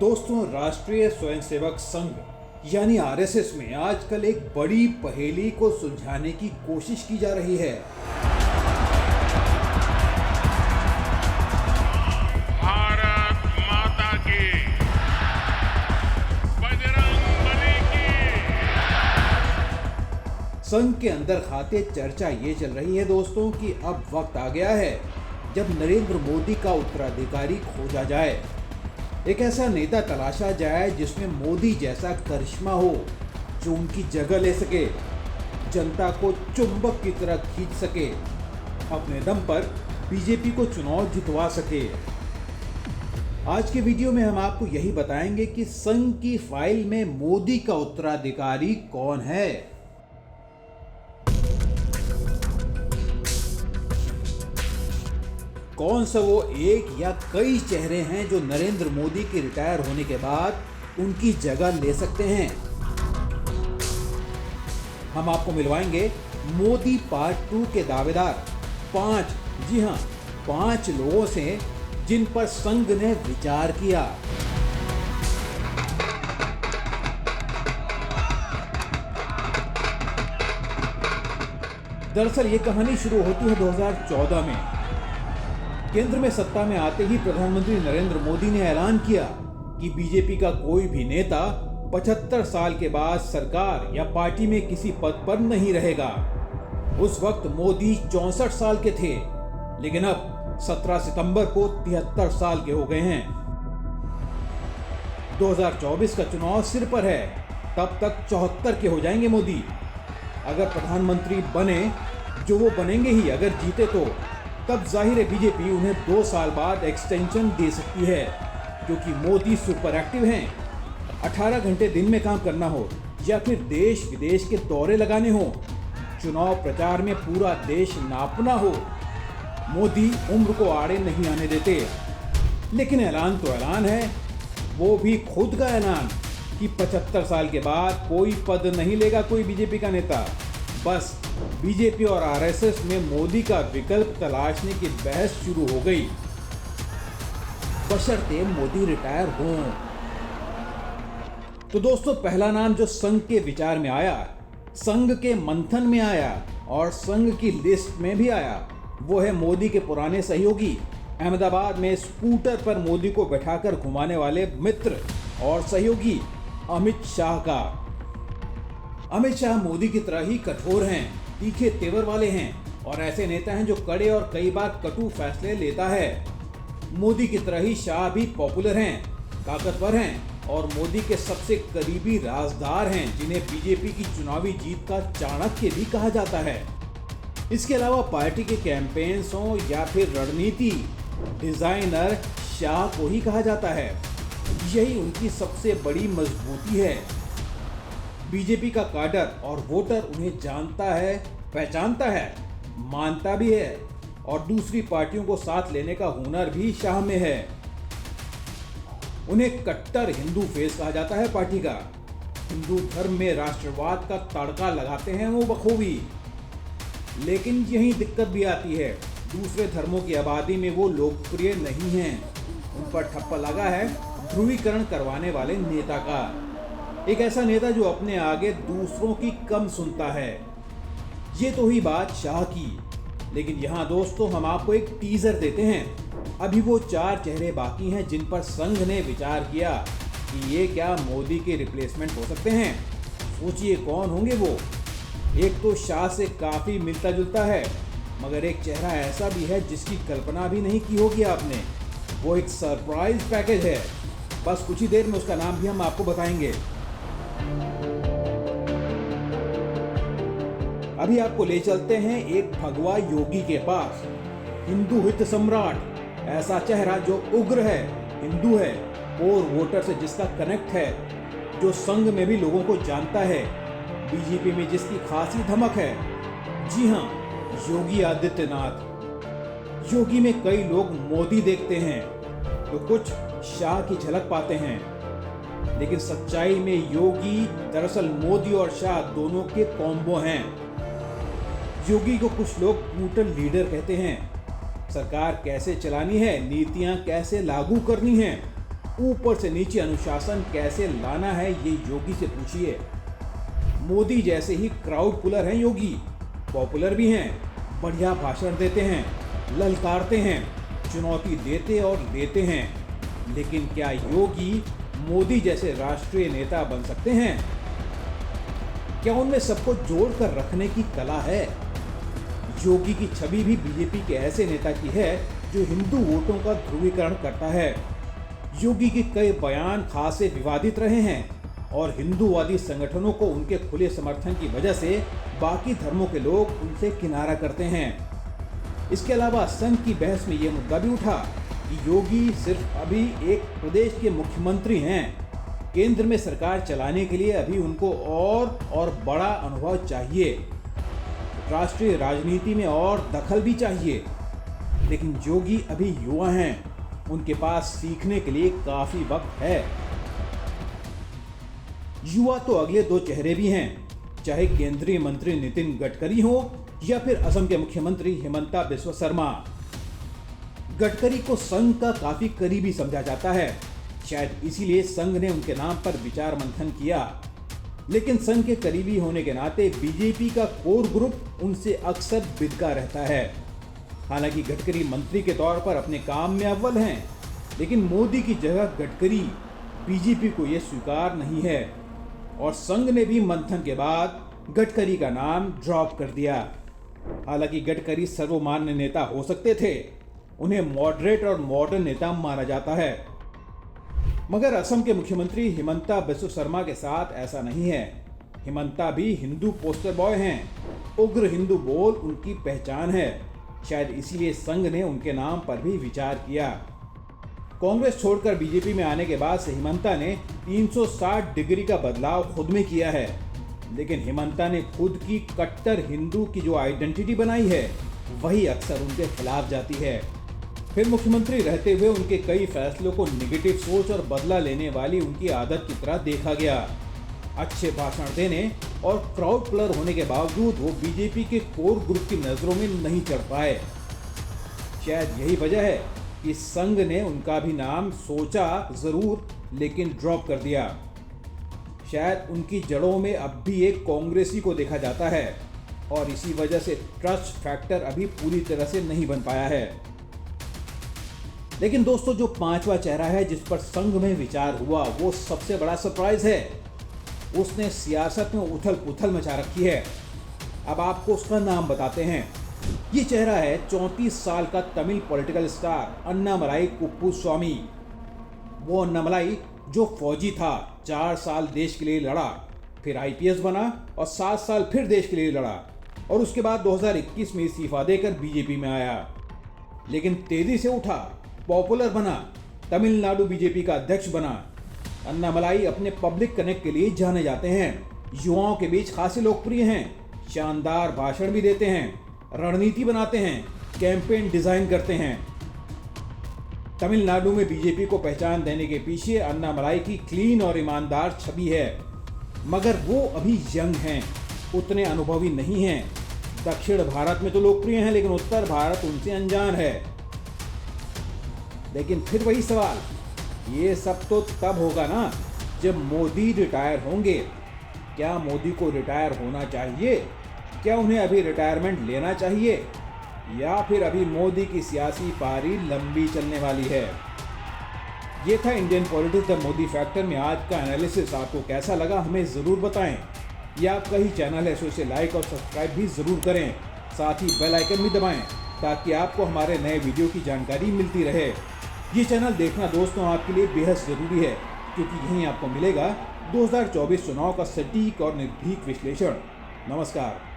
दोस्तों, राष्ट्रीय स्वयंसेवक संघ यानी आरएसएस में आजकल एक बड़ी पहेली को सुलझाने की कोशिश की जा रही है। भारत माता की, बजरंगबली की। संघ के अंदर खाते चर्चा ये चल रही है दोस्तों कि अब वक्त आ गया है जब नरेंद्र मोदी का उत्तराधिकारी खोजा जाए। एक ऐसा नेता तलाशा जाए जिसमें मोदी जैसा करिश्मा हो, जो उनकी जगह ले सके, जनता को चुंबक की तरह खींच सके, अपने दम पर बीजेपी को चुनाव जितवा सके। आज के वीडियो में हम आपको यही बताएंगे कि संघ की फाइल में मोदी का उत्तराधिकारी कौन है। कौन सा वो एक या कई चेहरे हैं जो नरेंद्र मोदी के रिटायर होने के बाद उनकी जगह ले सकते हैं। हम आपको मिलवाएंगे मोदी पार्ट 2 के दावेदार 5, जी हां 5 लोगों से जिन पर संघ ने विचार किया। दरअसल ये कहानी शुरू होती है 2014 में। केंद्र में सत्ता में आते ही प्रधानमंत्री नरेंद्र मोदी ने ऐलान किया कि बीजेपी का कोई भी नेता 75 साल के बाद सरकार या पार्टी में किसी पद पर नहीं रहेगा। उस वक्त मोदी 64 साल के थे, लेकिन अब 17 सितंबर को 73 साल के हो गए हैं। 2024 का चुनाव सिर पर है, तब तक 74 के हो जाएंगे मोदी। अगर प्रधानमंत्री बने, जो वो बनेंगे ही अगर जीते तो, तब जाहिर है बीजेपी उन्हें 2 साल बाद एक्सटेंशन दे सकती है, क्योंकि मोदी सुपर एक्टिव हैं। 18 घंटे दिन में काम करना हो या फिर देश विदेश के दौरे लगाने हो, चुनाव प्रचार में पूरा देश नापना हो, मोदी उम्र को आड़े नहीं आने देते। लेकिन ऐलान तो ऐलान है, वो भी खुद का ऐलान कि 75 साल के बाद कोई पद नहीं लेगा कोई बीजेपी का नेता। बस बीजेपी और आरएसएस में मोदी का विकल्प तलाशने की बहस शुरू हो गई, बशर्ते मोदी रिटायर हों। तो दोस्तों, पहला नाम जो संघ के विचार में आया, संघ के मंथन में आया और संघ की लिस्ट में भी आया, वो है मोदी के पुराने सहयोगी, अहमदाबाद में स्कूटर पर मोदी को बैठाकर घुमाने वाले मित्र और सहयोगी अमित शाह का। अमित शाह मोदी की तरह ही कठोर हैं, तीखे तेवर वाले हैं और ऐसे नेता हैं जो कड़े और कई बार कटु फैसले लेता है। मोदी की तरह ही शाह भी पॉपुलर हैं, ताकतवर हैं और मोदी के सबसे करीबी राजदार हैं, जिन्हें बीजेपी की चुनावी जीत का चाणक्य भी कहा जाता है। इसके अलावा पार्टी के कैंपेन्स हो या फिर रणनीति डिजाइनर, शाह को ही कहा जाता है। यही उनकी सबसे बड़ी मजबूती है। बीजेपी का काडर और वोटर उन्हें जानता है, पहचानता है, मानता भी है और दूसरी पार्टियों को साथ लेने का हुनर भी शाह में है। उन्हें कट्टर हिंदू फेस कहा जाता है पार्टी का। हिंदू धर्म में राष्ट्रवाद का तड़का लगाते हैं वो बखूबी। लेकिन यही दिक्कत भी आती है, दूसरे धर्मों की आबादी में वो लोकप्रिय नहीं हैं। उन पर ठप्पा लगा है ध्रुवीकरण करवाने वाले नेता का। एक ऐसा नेता जो अपने आगे दूसरों की कम सुनता है। ये तो हुई बात शाह की, लेकिन यहाँ दोस्तों हम आपको एक टीजर देते हैं। अभी वो 4 चेहरे बाकी हैं जिन पर संघ ने विचार किया कि ये क्या मोदी के रिप्लेसमेंट हो सकते हैं। सोचिए कौन होंगे वो। एक तो शाह से काफ़ी मिलता जुलता है, मगर एक चेहरा ऐसा भी है जिसकी कल्पना भी नहीं की होगी आपने। वो एक सरप्राइज पैकेज है। बस कुछ ही देर में उसका नाम भी हम आपको बताएंगे। अभी आपको ले चलते हैं एक भगवा योगी के पास, हिंदू हित सम्राट, ऐसा चेहरा जो उग्र है, हिंदू है और वोटर से जिसका कनेक्ट है, जो संघ में भी लोगों को जानता है, बीजेपी में जिसकी खासी धमक है। जी हां, योगी आदित्यनाथ। योगी में कई लोग मोदी देखते हैं तो कुछ शाह की झलक पाते हैं, लेकिन सच्चाई में योगी दरअसल मोदी और शाह दोनों के कॉम्बो हैं। योगी को कुछ लोग ब्रूटल लीडर कहते हैं। सरकार कैसे चलानी है, नीतियां कैसे लागू करनी है, ऊपर से नीचे अनुशासन कैसे लाना है ये योगी से पूछिए। मोदी जैसे ही क्राउड पुलर हैं योगी, पॉपुलर भी हैं, बढ़िया भाषण देते हैं, ललकारते हैं, चुनौती देते और लेते हैं। लेकिन क्या योगी मोदी जैसे राष्ट्रीय नेता बन सकते हैं? क्या उनमें सबको जोड़कर रखने की कला है? योगी की छवि भी बीजेपी के ऐसे नेता की है जो हिंदू वोटों का ध्रुवीकरण करता है। योगी के कई बयान खासे विवादित रहे हैं और हिंदूवादी संगठनों को उनके खुले समर्थन की वजह से बाकी धर्मों के लोग उनसे किनारा करते हैं। इसके अलावा संघ की बहस में यह मुद्दा भी उठा कि योगी सिर्फ अभी एक प्रदेश के मुख्यमंत्री हैं। केंद्र में सरकार चलाने के लिए अभी उनको और बड़ा अनुभव चाहिए, राष्ट्रीय राजनीति में और दखल भी चाहिए। लेकिन योगी अभी युवा हैं, उनके पास सीखने के लिए काफी वक्त है। युवा तो अगले दो चेहरे भी हैं, चाहे केंद्रीय मंत्री नितिन गडकरी हो या फिर असम के मुख्यमंत्री हिमंता बिस्वा शर्मा। गडकरी को संघ का काफी करीबी समझा जाता है, शायद इसीलिए संघ ने उनके नाम पर विचार मंथन किया। लेकिन संघ के करीबी होने के नाते बीजेपी का कोर ग्रुप उनसे अक्सर बिदका रहता है। हालांकि गडकरी मंत्री के तौर पर अपने काम में अव्वल हैं, लेकिन मोदी की जगह गडकरी, बीजेपी को यह स्वीकार नहीं है और संघ ने भी मंथन के बाद गडकरी का नाम ड्रॉप कर दिया। हालांकि गडकरी सर्वमान्य नेता हो सकते थे, उन्हें मॉडरेट और मॉडर्न नेता माना जाता है। मगर असम के मुख्यमंत्री हिमंता बिस्वा शर्मा के साथ ऐसा नहीं है। हिमंता भी हिंदू पोस्टर बॉय हैं, उग्र हिंदू बोल उनकी पहचान है। शायद इसीलिए संघ ने उनके नाम पर भी विचार किया। कांग्रेस छोड़कर बीजेपी में आने के बाद से हिमंता ने 360 डिग्री का बदलाव खुद में किया है। लेकिन हिमंता ने खुद की कट्टर हिंदू की जो आइडेंटिटी बनाई है वही अक्सर उनके खिलाफ जाती है। फिर मुख्यमंत्री रहते हुए उनके कई फैसलों को नेगेटिव सोच और बदला लेने वाली उनकी आदत की तरह देखा गया। अच्छे भाषण देने और क्राउड पुलर होने के बावजूद वो बीजेपी के कोर ग्रुप की नजरों में नहीं चढ़ पाए। शायद यही वजह है कि संघ ने उनका भी नाम सोचा जरूर, लेकिन ड्रॉप कर दिया। शायद उनकी जड़ों में अब भी एक कांग्रेसी को देखा जाता है और इसी वजह से ट्रस्ट फैक्टर अभी पूरी तरह से नहीं बन पाया है। लेकिन दोस्तों, जो पांचवा चेहरा है जिस पर संघ में विचार हुआ वो सबसे बड़ा सरप्राइज है। उसने सियासत में उथल पुथल मचा रखी है। अब आपको उसका नाम बताते हैं। ये चेहरा है 34 साल का तमिल पॉलिटिकल स्टार अन्नामलाई कुप्पुस्वामी। वो अन्नामलाई जो फौजी था, 4 साल देश के लिए लड़ा, फिर आईपीएस बना और 7 साल फिर देश के लिए लड़ा और उसके बाद 2021 में इस्तीफा देकर बीजेपी में आया। लेकिन तेजी से उठा, पॉपुलर बना, तमिलनाडु बीजेपी का अध्यक्ष बना। अन्नामलाई अपने पब्लिक कनेक्ट के लिए जाने जाते हैं, युवाओं के बीच खासे लोकप्रिय हैं, शानदार भाषण भी देते हैं, रणनीति बनाते हैं, कैंपेन डिजाइन करते हैं। तमिलनाडु में बीजेपी को पहचान देने के पीछे अन्नामलाई की क्लीन और ईमानदार छवि है। मगर वो अभी यंग हैं, उतने अनुभवी नहीं हैं। दक्षिण भारत में तो लोकप्रिय हैं, लेकिन उत्तर भारत उनसे अनजान है। लेकिन फिर वही सवाल, ये सब तो तब होगा ना जब मोदी रिटायर होंगे। क्या मोदी को रिटायर होना चाहिए? क्या उन्हें अभी रिटायरमेंट लेना चाहिए? या फिर अभी मोदी की सियासी पारी लंबी चलने वाली है? ये था Indian politics the Modi factor में आज का एनालिसिस। आपको कैसा लगा हमें ज़रूर बताएं। या आपका ही चैनल है, सो इसे लाइक और सब्सक्राइब भी ज़रूर करें। साथ ही बेल आइकन भी दबाएं ताकि आपको हमारे नए वीडियो की जानकारी मिलती रहे। ये चैनल देखना दोस्तों आपके लिए बेहद ज़रूरी है, क्योंकि यहीं आपको मिलेगा 2024 चुनाव का सटीक और निर्भीक विश्लेषण। नमस्कार।